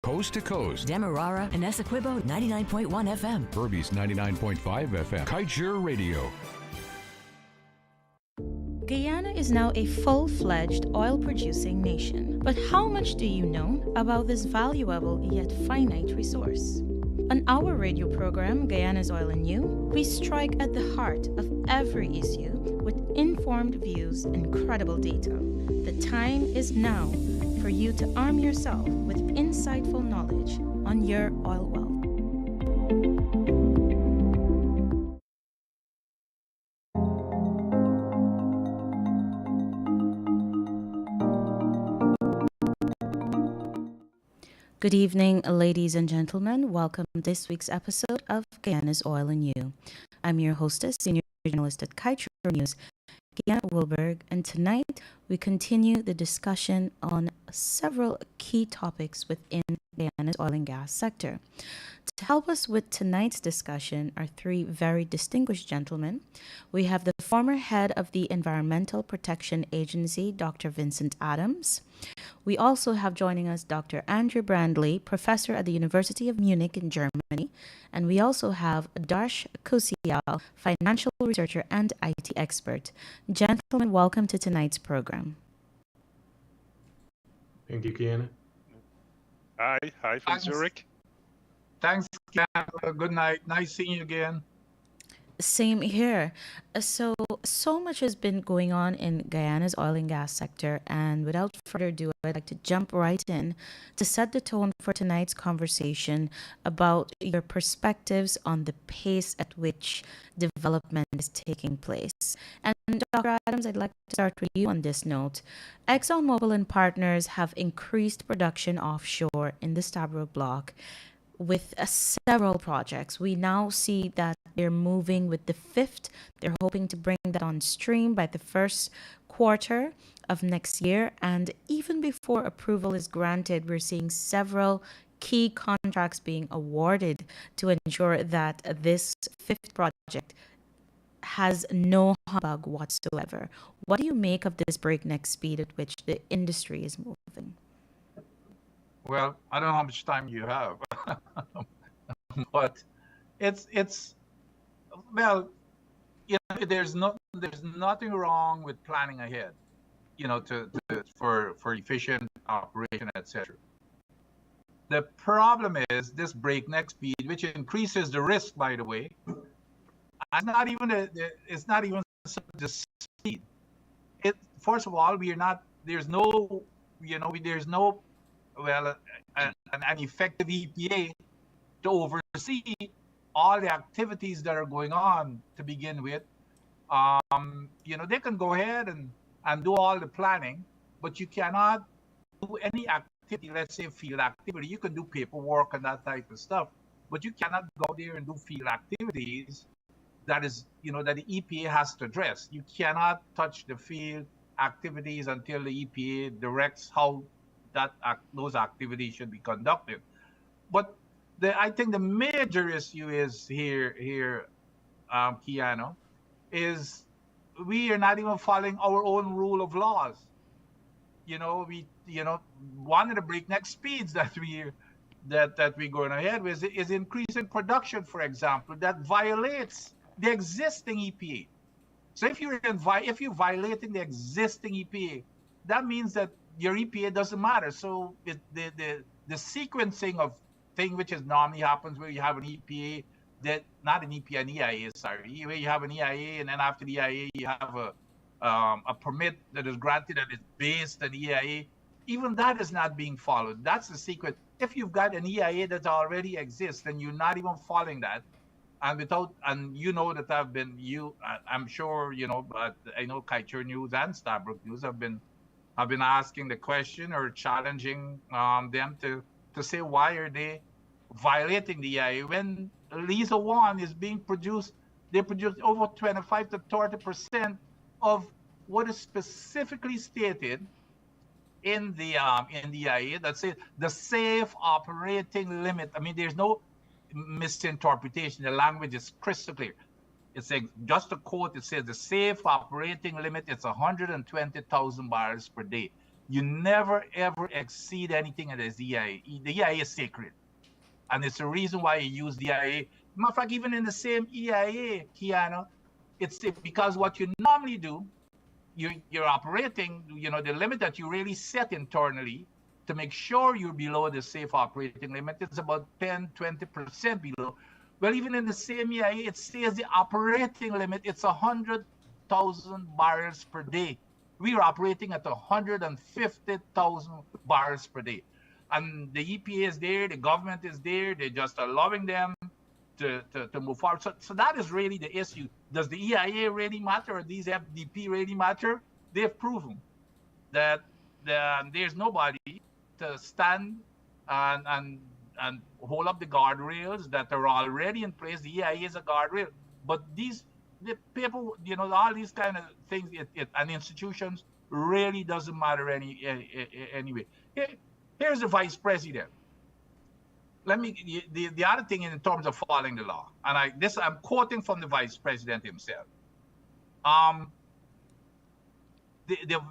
Coast to coast. Demerara and Essequibo 99.1 FM. Burby's 99.5 FM. Kaieteur Radio. Guyana is now a full-fledged oil-producing nation. But how much do you know about this valuable yet finite resource? On our radio program, Guyana's Oil and You, we strike at the heart of every issue with informed views and credible data. The time is now for you to arm yourself with insightful knowledge on your oil wealth. Good evening, ladies and gentlemen. Welcome to this week's episode of Guyana's Oil and You. I'm your hostess, senior journalist at Kaieteur News, Guyana Wilberg, and tonight we continue the discussion on several key topics within Guyana's oil and gas sector. To help us with tonight's discussion are three very distinguished gentlemen. We have the former head of the Environmental Protection Agency, Dr. Vincent Adams. We also have joining us Dr. Andrew Brandley, professor at the University of Munich in Germany. And we also have Darsh Kusial, financial researcher and IT expert. Gentlemen, welcome to tonight's program. Thank you, Guyana. Hi from Zurich. Thanks, Guyana. Good night. Nice seeing you again. Same here. So much has been going on in Guyana's oil and gas sector, and without further ado, I'd like to jump right in to set the tone for tonight's conversation about your perspectives on the pace at which development is taking place. And Dr. Adams, I'd like to start with you on this note. ExxonMobil and partners have increased production offshore in the Stabroek Block with several projects. We now see that they're moving with the fifth. They're hoping to bring that on stream by the first quarter of next year. And even before approval is granted, we're seeing several key contracts being awarded to ensure that this fifth project has no humbug whatsoever. What do you make of this breakneck speed at which the industry is moving? Well, I don't know how much time you have, but it's well, there's nothing wrong with planning ahead, for efficient operation, etc. The problem is this breakneck speed, which increases the risk, by the way. It's not even the speed. First of all, there's no an effective EPA to oversee all the activities that are going on to begin with. They can go ahead and do all the planning, but you cannot do any activity, let's say field activity. You can do paperwork and that type of stuff, but you cannot go there and do field activities that the EPA has to address. You cannot touch the field activities until the EPA directs how those activities should be conducted. But I think the major issue is here, Keanu, is we are not even following our own rule of laws. One of the breakneck speeds that we're going ahead with is increasing production, for example, that violates the existing EPA. So if you're violating the existing EPA, that means that your EPA doesn't matter. So the sequencing of thing which is normally happens where you have an EPA, an EIA, sorry, where you have an EIA, and then after the EIA you have a permit that is granted that is based on EIA. Even that is not being followed. That's the secret. If you've got an EIA that already exists and you're not even following that, and that I'm sure but I know Kaieteur News and Stabroek News have been asking the question or challenging them to say why are they violating the EIA when Liza 1 is being produced. They produce over 25 to 30% of what is specifically stated in the EIA that says the safe operating limit. I mean, there's no misinterpretation. The language is crystal clear. It's just a quote. It says the safe operating limit is 120,000 barrels per day. You never ever exceed anything in the EIA. The EIA is sacred, and it's the reason why you use the EIA. Matter of fact, even in the same EIA, Keanu, it's because what you normally do, you're operating, the limit that you really set internally to make sure you're below the safe operating limit. It's about 10-20% below. Well, even in the same EIA, it says the operating limit, it's 100,000 barrels per day. We are operating at 150,000 barrels per day. And the EPA is there, the government is there, they're just allowing them to move forward. So that is really the issue. Does the EIA really matter, or these FDP really matter? They've proven that there's nobody to stand and hold up the guardrails that are already in place. The EIA is a guardrail, but the people, all these kind of things, and institutions really doesn't matter anyway. Here's the vice president. The other thing in terms of following the law, and I'm quoting from the vice president himself.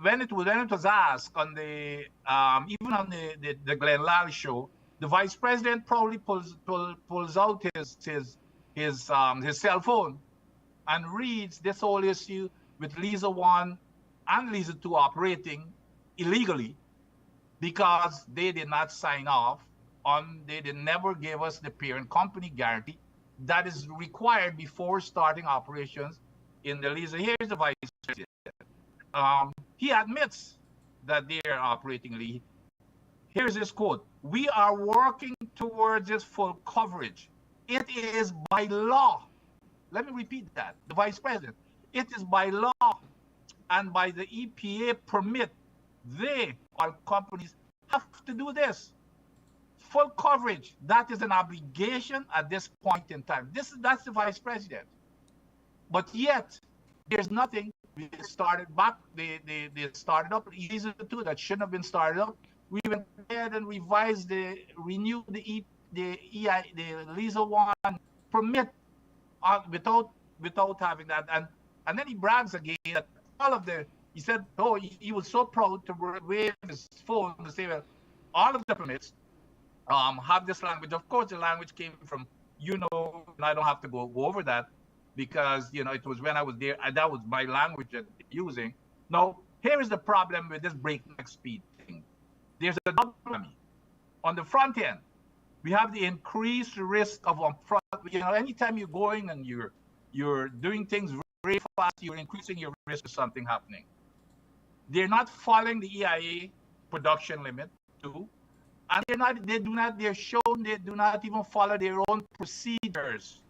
When it was asked on the even on the Glenn Lally show, the vice president probably pulls out his cell phone and reads this whole issue with Liza 1 and Liza 2 operating illegally because they did not sign off on, they never gave us the parent company guarantee that is required before starting operations in the Liza. Here's the vice president. He admits that they are operating illegally. Here's his quote: "We are working towards this full coverage. It is by law." Let me repeat that. The vice president. It is by law and by the EPA permit. Our companies, have to do this. Full coverage. That is an obligation at this point in time. That's the vice president. But yet, there's nothing. We started back. They started up. These are the two that shouldn't have been started up. We went ahead and renewed the Liza 1 permit without having that. And then he brags again that he said, he was so proud to wave his phone to say, well, all of the permits have this language. Of course, the language came from, and I don't have to go over that because, it was when I was there, and that was my language that they're using. Now, here is the problem with this breakneck speed thing. There's a double whammy. On the front end, we have the increased risk of anytime you're going and you're doing things very fast, you're increasing your risk of something happening. They're not following the EIA production limit too. And they do not even follow their own procedures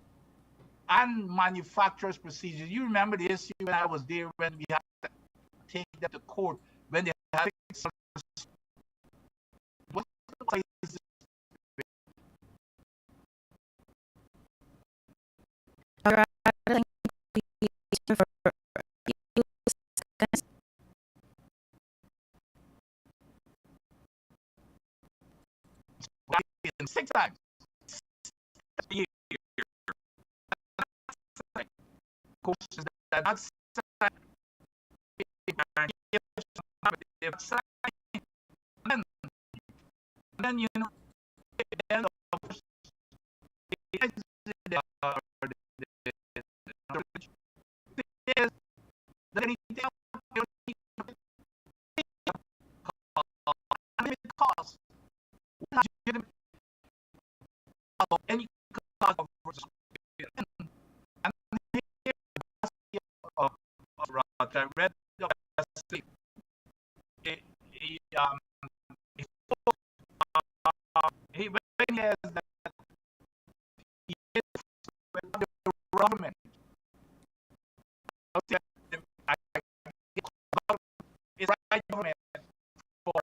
and manufacturers' procedures. You remember the issue when I was there, when we had to take them to court, when they had to six times. Courses that not and then then cost any cost of I read when he has that he is the government. It's right government for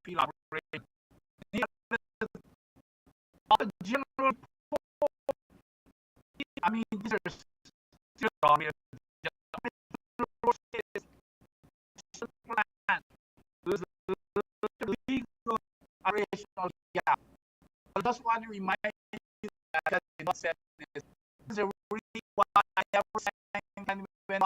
field operation. General, I mean, these are still obvious. Legal operational gap. I just want to remind you that I said this is a really why I ever when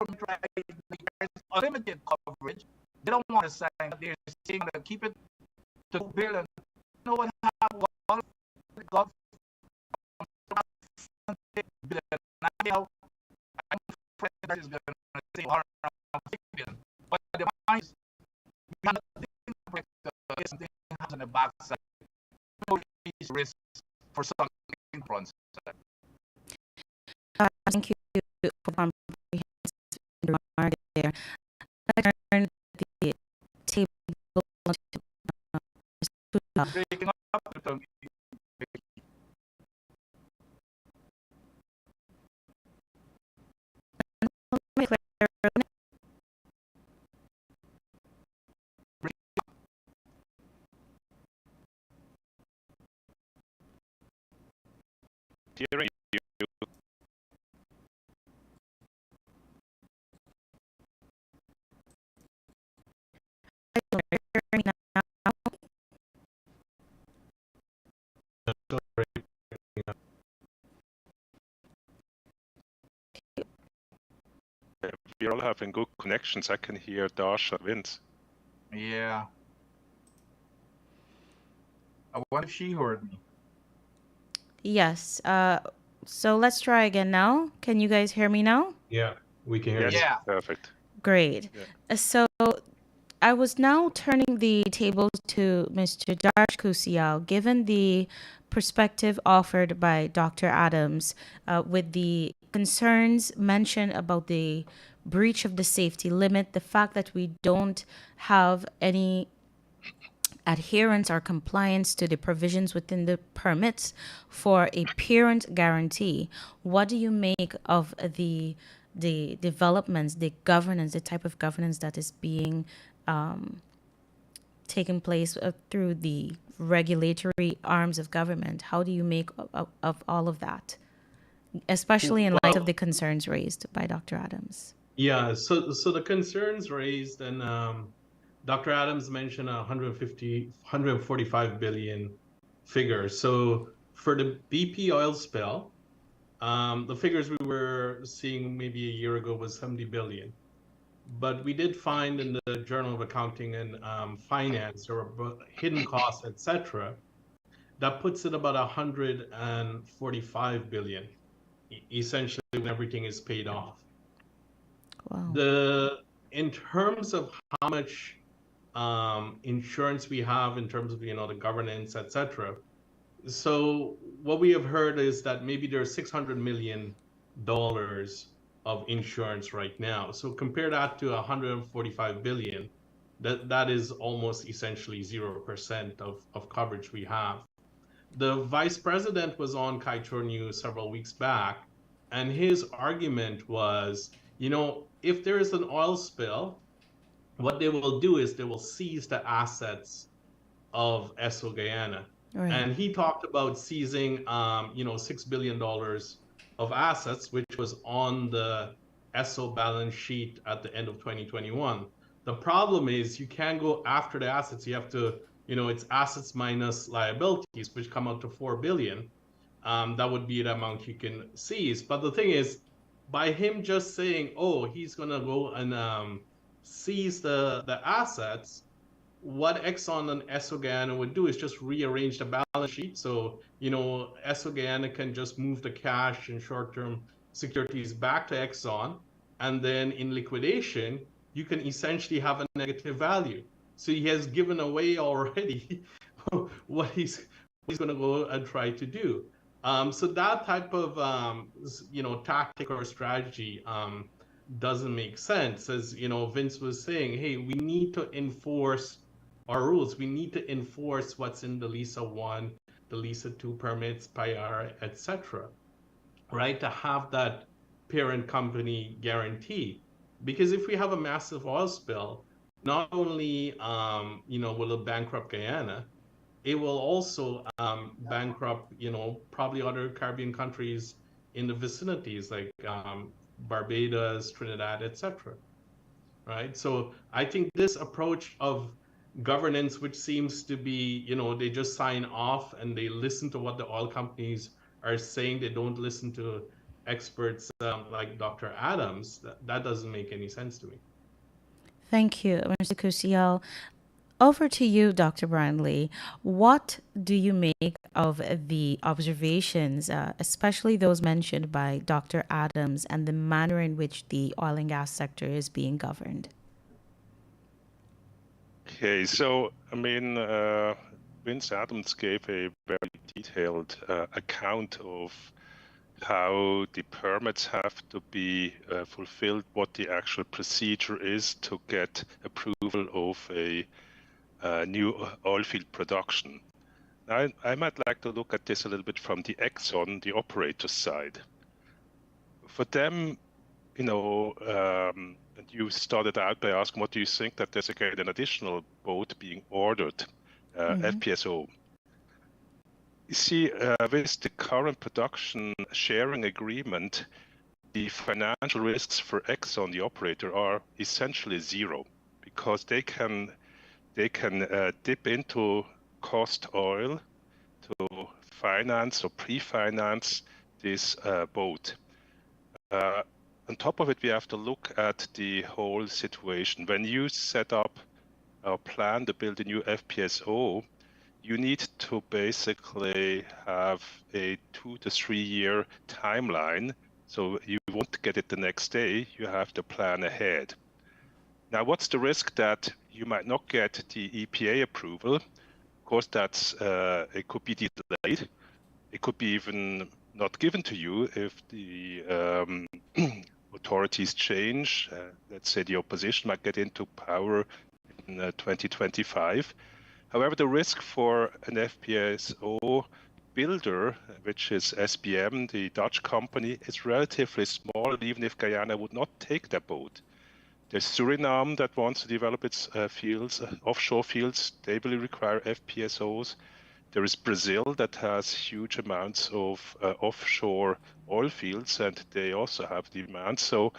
government right requires unlimited coverage. They don't want to sign. They're saying that keep it to 2 billion. You know what happened? All the government now, I'm afraid that is going to say around 5 billion. But the point is, we have something has on the backside. No risk for something front. Thank you for comprehensive remark there. I turn the table to Breaking up the Hearing you. We're all having good connections. I can hear Dash and Vince. Yeah. I wonder if she heard me. Yes. So let's try again now. Can you guys hear me now? Yeah, we can hear Yes, you. Yeah. perfect. Great. Yeah. So I was now turning the tables to Mr. Darsh Kusial, given the perspective offered by Dr. Adams with the concerns mentioned about the breach of the safety limit, the fact that we don't have any adherence or compliance to the provisions within the permits for a parent guarantee. What do you make of the developments, the governance, the type of governance that is being taking place through the regulatory arms of government? How do you make of all of that, especially in light of the concerns raised by Dr. Adams? Yeah, so the concerns raised, and Dr. Adams mentioned 145 billion figure. So for the BP oil spill, the figures we were seeing maybe a year ago was 70 billion. But we did find in the Journal of Accounting and Finance, or hidden costs, etc., that puts it about 145 billion, essentially when everything is paid off. Wow. In terms of how much insurance we have in terms of the governance, etc. So what we have heard is that maybe there's $600 million of insurance right now. So compare that to 145 billion, that is almost essentially 0% of coverage we have. The vice president was on Kaieteur News several weeks back, and his argument was, if there is an oil spill, what they will do is they will seize the assets of Esso Guyana. Right. And he talked about seizing, $6 billion of assets, which was on the Esso balance sheet at the end of 2021. The problem is you can't go after the assets. You have to, it's assets minus liabilities, which come out to 4 billion. That would be the amount you can seize. But the thing is, by him just saying, he's going to go and seize the assets, what Exxon and Esso Guyana would do is just rearrange the balance sheet. So, Esso Guyana can just move the cash and short-term securities back to Exxon. And then in liquidation, you can essentially have a negative value. So he has given away already what he's going to go and try to do. So that type of, tactic or strategy doesn't make sense. As, Vince was saying, hey, we need to enforce our rules. We need to enforce what's in the LISA 1, the LISA 2 permits, PIR, etc., right? To have that parent company guarantee. Because if we have a massive oil spill, not only, will it bankrupt Guyana, it will also bankrupt, probably other Caribbean countries in the vicinities like Barbados, Trinidad, etc. Right? So I think this approach of governance, which seems to be, they just sign off and they listen to what the oil companies are saying. They don't listen to experts like Dr. Adams, that doesn't make any sense to me. Thank you, Mr. Kusiel. Over to you, Dr. Brandley. What do you make of the observations, especially those mentioned by Dr. Adams, and the manner in which the oil and gas sector is being governed? Okay, so I mean, Vince Adams gave a very detailed account of how the permits have to be fulfilled, what the actual procedure is to get approval of a new oil field production. Now, I might like to look at this a little bit from the Exxon, the operator side. For them, you know, and you started out by asking, what do you think that there's again an additional boat being ordered, FPSO? You see, with the current production sharing agreement, the financial risks for Exxon, the operator, are essentially zero, because they can dip into cost oil to finance or pre-finance this boat. On top of it, we have to look at the whole situation. When you set up or plan to build a new FPSO, you need to basically have a 2 to 3 year timeline. So you won't get it the next day. You have to plan ahead. Now, what's the risk that you might not get the EPA approval? Of course, that's it could be delayed. It could be even not given to you if the authorities change. Let's say the opposition might get into power in 2025. However, the risk for an FPSO builder, which is SBM, the Dutch company, is relatively small, even if Guyana would not take that boat. There's Suriname that wants to develop its fields, offshore fields. They will require FPSOs. There is Brazil that has huge amounts of offshore oil fields, and they also have demand. So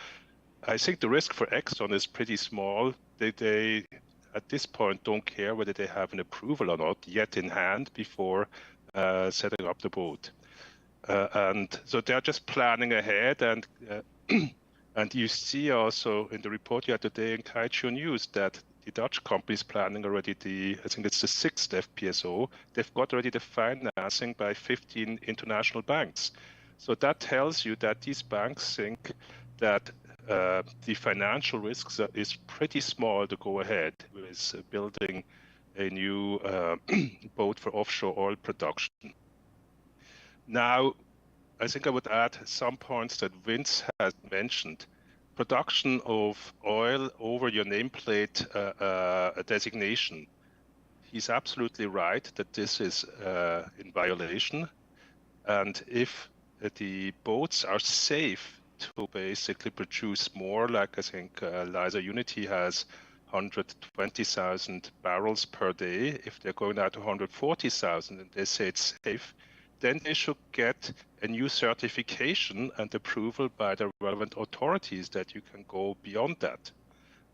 I think the risk for Exxon is pretty small. They at this point don't care whether they have an approval or not yet in hand before setting up the boat. And so they're just planning ahead. And and you see also in the report you had today in Kaieteur News that the Dutch company is planning already I think it's the 6th FPSO. They've got already the financing by 15 international banks. So that tells you that these banks think that the financial risks is pretty small to go ahead with building a new boat for offshore oil production. Now, I think I would add some points that Vince has mentioned. Production of oil over your nameplate designation. He's absolutely right that this is in violation. And if the boats are safe to basically produce more, like I think Liza Unity has 120,000 barrels per day. If they're going out to 140,000 and they say it's safe, then they should get a new certification and approval by the relevant authorities that you can go beyond that.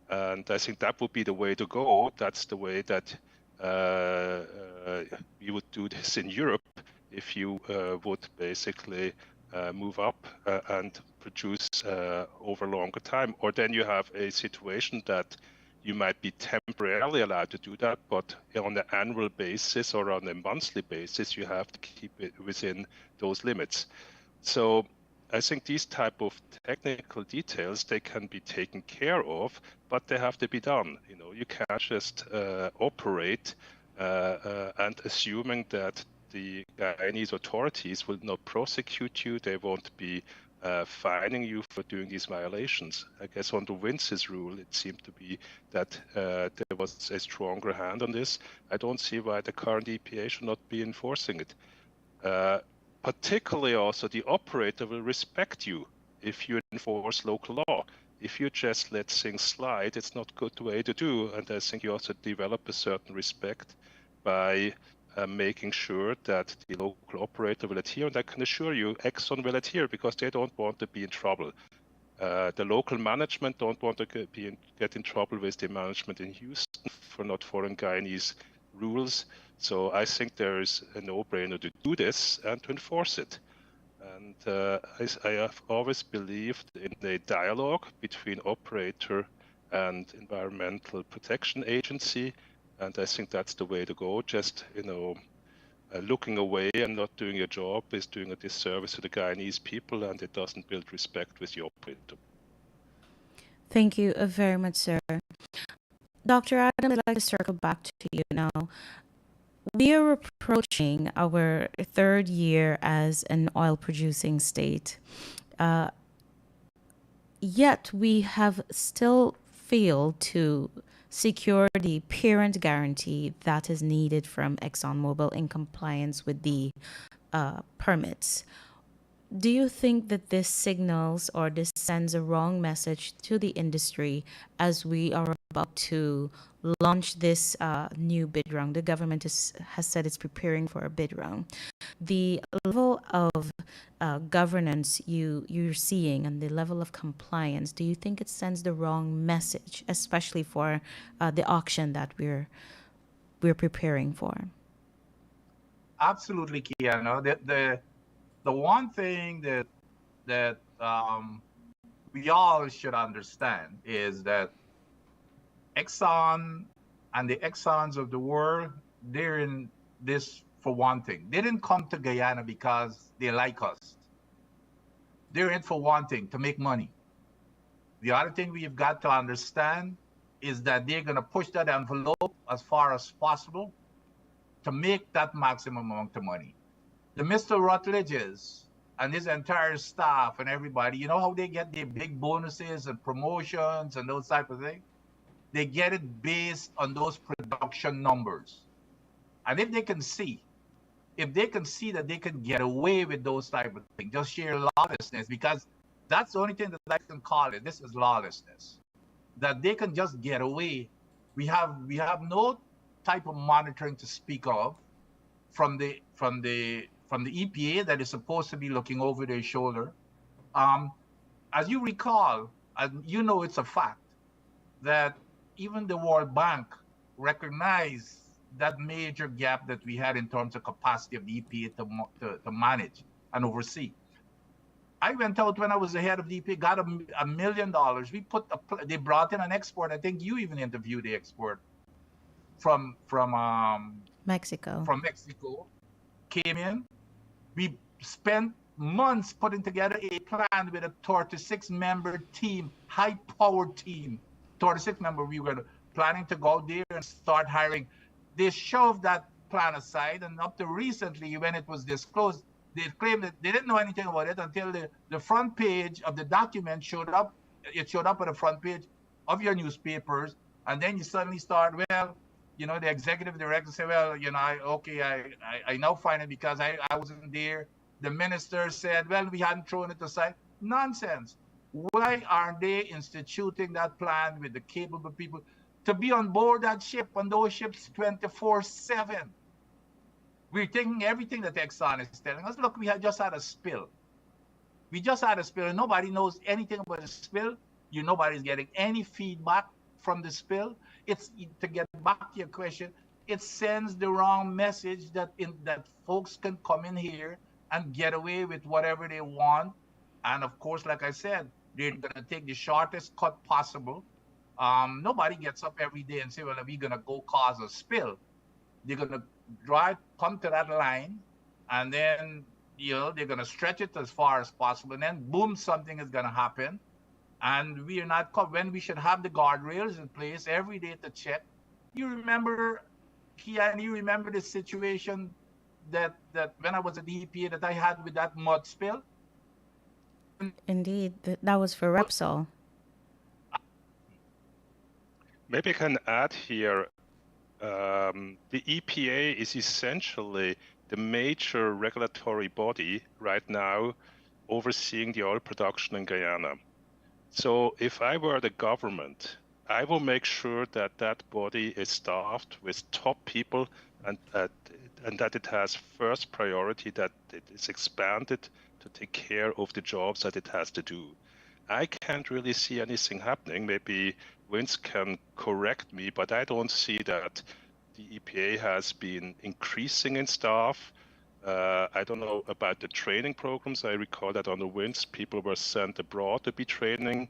And I think that would be the way to go. That's the way that we would do this in Europe if you would basically move up and produce over a longer time. Or then you have a situation that you might be temporarily allowed to do that, but on an annual basis or on a monthly basis, you have to keep it within those limits. So I think these type of technical details, they can be taken care of, but they have to be done. You know, you can't just operate and assuming that the Guyanese authorities will not prosecute you, they won't be fining you for doing these violations. I guess under Vince's rule, it seemed to be that there was a stronger hand on this. I don't see why the current EPA should not be enforcing it. Particularly also, the operator will respect you if you enforce local law. If you just let things slide, it's not a good way to do. And I think you also develop a certain respect by making sure that the local operator will adhere. And I can assure you, Exxon will adhere because they don't want to be in trouble. The local management don't want to get in trouble with the management in Houston for not following Guyanese rules. So I think there is a no-brainer to do this and to enforce it. And I have always believed in a dialogue between operator and Environmental Protection Agency. And I think that's the way to go. Just, looking away and not doing your job is doing a disservice to the Guyanese people, and it doesn't build respect with the operator. Thank you very much, sir. Dr. Adam, I'd like to circle back to you now. We are approaching our third year as an oil producing state. Yet we have still failed to secure the parent guarantee that is needed from ExxonMobil in compliance with the permits. Do you think that this signals or this sends a wrong message to the industry as we are about to launch this new bid round? The government has said it's preparing for a bid round. The level of governance you're seeing and the level of compliance, do you think it sends the wrong message, especially for the auction that we're preparing for? Absolutely, Kiana. The one thing that we all should understand is that Exxon and the Exxons of the world, they're in this for one thing. They didn't come to Guyana because they like us. They're in for one thing, to make money. The other thing we've got to understand is that they're going to push that envelope as far as possible to make that maximum amount of money. The Mr. Rutledges and his entire staff and everybody, you know how they get their big bonuses and promotions and those type of things? They get it based on those production numbers. And if they can see that they can get away with those type of things, just sheer lawlessness, because that's the only thing that I can call it. This is lawlessness. That they can just get away. We have no type of monitoring to speak of from the EPA that is supposed to be looking over their shoulder. As you recall, and you know it's a fact, that even the World Bank recognized that major gap that we had in terms of capacity of the EPA to manage and oversee. I went out when I was the head of the EPA, got $1 million. They brought in an expert. I think you even interviewed the expert from Mexico. From Mexico, came in. We spent months putting together a plan with a 36-member team, high-powered team. 36-member, we were planning to go out there and start hiring. They shoved that plan aside, and up to recently, when it was disclosed, they claimed that they didn't know anything about it until the front page of the document showed up. It showed up on the front page of your newspapers, and then you suddenly start, well, the executive director said, well, I now find it because I wasn't there. The minister said, well, we hadn't thrown it aside. Nonsense. Why aren't they instituting that plan with the capable people to be on board that ship, on those ships 24/7? We're taking everything that Exxon is telling us. Look, we had just had a spill. We just had a spill, and nobody knows anything about the spill. Nobody's getting any feedback from the spill. It's, to get back to your question, it sends the wrong message that folks can come in here and get away with whatever they want. And of course, like I said, they're going to take the shortest cut possible. Nobody gets up every day and say, well, we're going to go cause a spill. They're going to come to that line, and then, they're going to stretch it as far as possible. And then, boom, something is going to happen. And we are not when we should have the guardrails in place every day to check. You remember, Kian, you remember the situation that when I was at the EPA that I had with that mud spill? Indeed, that was for Repsol. Maybe I can add here, the EPA is essentially the major regulatory body right now overseeing the oil production in Guyana. So if I were the government, I will make sure that that body is staffed with top people and that it has first priority, that it is expanded to take care of the jobs that it has to do. I can't really see anything happening. Maybe Vince can correct me, but I don't see that the EPA has been increasing in staff. I don't know about the training programs. I recall that on the winds, people were sent abroad to be training,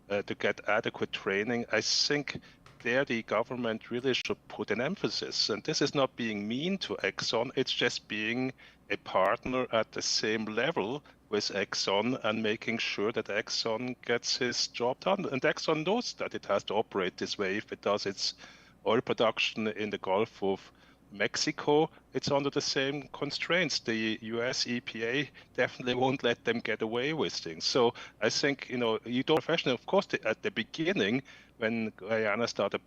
to get adequate training. I think there the government really should put an emphasis. And this is not being mean to Exxon. It's just being a partner at the same level with Exxon and making sure that Exxon gets his job done. And Exxon knows that it has to operate this way if it does its oil production in the Gulf of Mexico. It's under the same constraints. The US EPA definitely won't let them get away with things. So I think, you don't professional, of course, at the beginning, when Guyana started